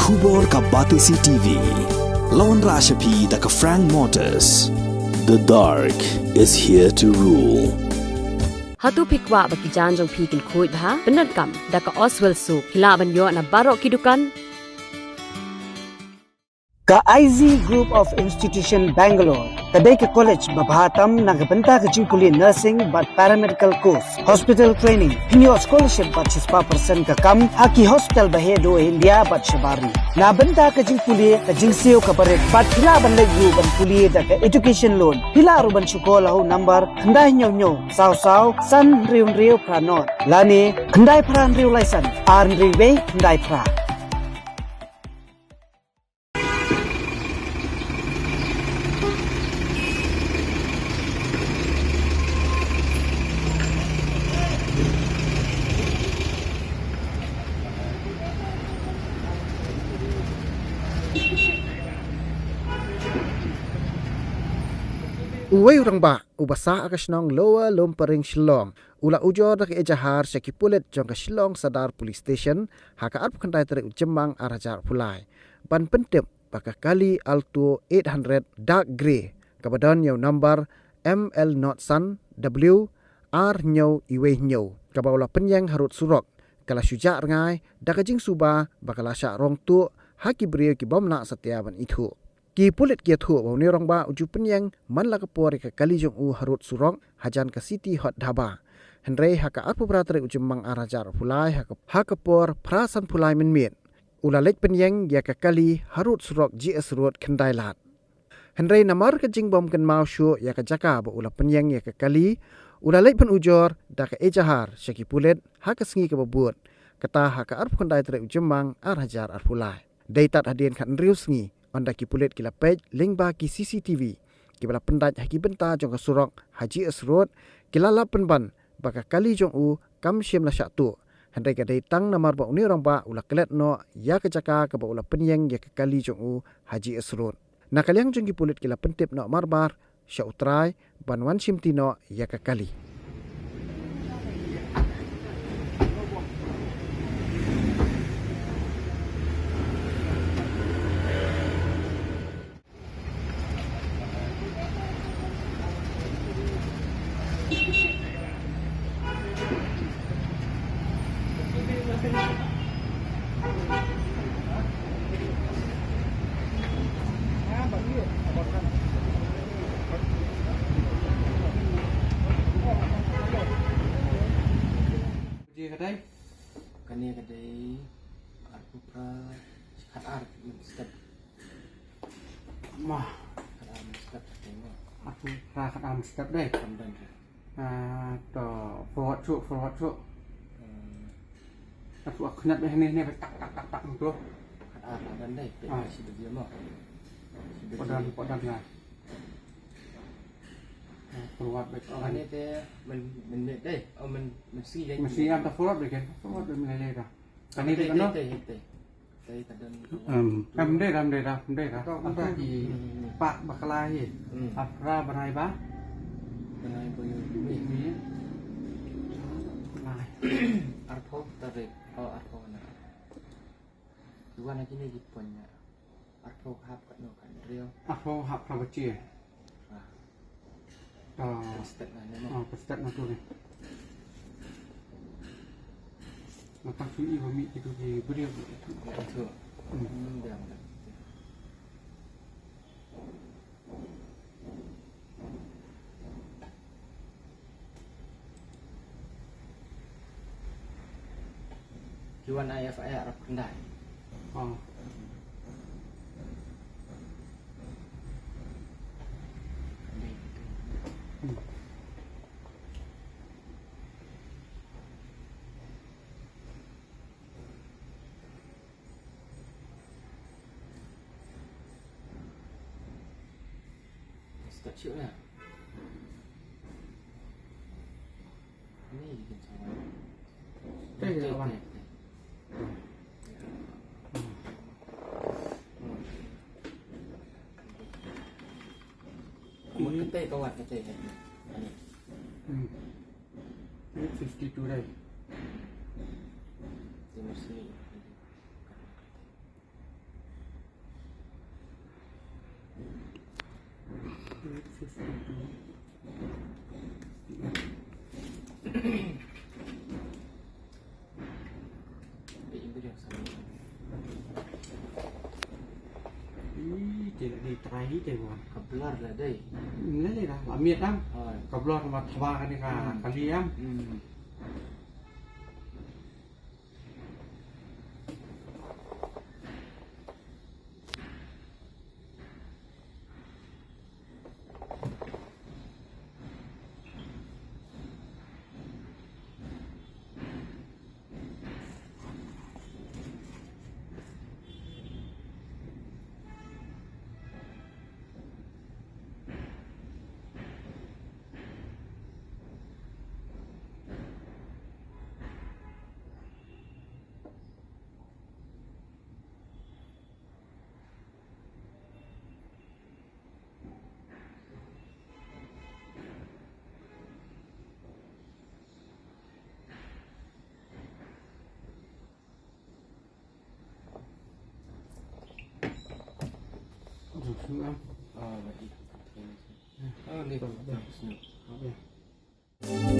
Khubor ka Batisi TV. Lawan Rashapi da ka Frank Motors. The dark is here to rule. Hatu pikwa baki janjong pikin kuit ha benar kam daka Oswell Soup hilaban yo na barok kidukan ka IZ Group of Institution Bangalore kadai ke college babhatam nagabanta ka jingkuli nursing but paramedical course hospital training hinyo scholarship but 6% ka kam haki hospital bahedo India but shabari na banta ka jingkuli ka jingseo ka paret but hilaban legu ban kuli da ka education loan hilaru ban shukola ho number khandai nyo saw san riu pranot lani khandai pran riu license arn riwe khandai pra Uway urang ba ubasa akasnong lower lomparing Shillong ula ujor dak ejahar sekipulet jong ka Shillong Sadar Police Station haka arp khandai tere ujemang arajar pulai ban pentep baka kali alto 800 dark grey kabadan yaw number ML not sun W R nyaw iwe nyaw kabawla penyang harut surok kala syuja ngai dakajing suba bakala sya rong tu haki brio ki bomna setiaban itu ki pulit kia thu bawni rong ba uju penyang man la kapor ka kali jong u harut surok hajan ka city hot dhaba henrei haka arpu pratre ujemang arajar pulai haka por prasan pulai menmit ula lek penyang ya ka kali harut surok GS road kendai lat henrei namar ka jingbom kan mau shu ya ka jaka ba ula penyang ya ka kali ula lek pen ujor da ka ejahar syaki pulit haka sengi ka babut kata haka arpu kendai tre ujemang arajar arpulai daitat hadien kan riu sengi anda ki pulit kila page link ba ki CCTV ki bala pendaj haki benta jong ka surok Haji S Road kila la penban baka kali jong u kam syem la syatu handai ka dai tang namar ba uni rong ba ula kelet no ya ka jaka ka ba ula penyeng ya ka kali jong u Haji S Road na kaliang jong ki pulit kila pentip no marbar sya utrai banwan simti no ya ka kali kadai kani kadai arpu pra khat ar step mah khat ar step tengok aku ra khat am step dai kamdan to forward chu aku khnat be ni be tak tu khat ar dan dai pe si dia mo podan na forward be ani te mình đây mình si đây mesti ada forward be kan forward be ni dah kani de kan đây kadan am de dah apa di pak bakalai afra banai ba banai ko ni lai arpo tarik arpo na dua na kini di punya arpo hap kan no kan real aku hak prabaci step na step na tu ni mata sui bumi itu di beri itu dia Kiwan IFI Arab Kendai step chịu nè ini bikin sama đây là một cái tê câu cái tê này 52 đây bị video sao Tidak diterahi deh bang. kebelar lah deh Ini lah, amit am. oh Kebelar sama tawa kan kalian. Được xuống am. oh vậy oh lihat bagus nih Apa ya?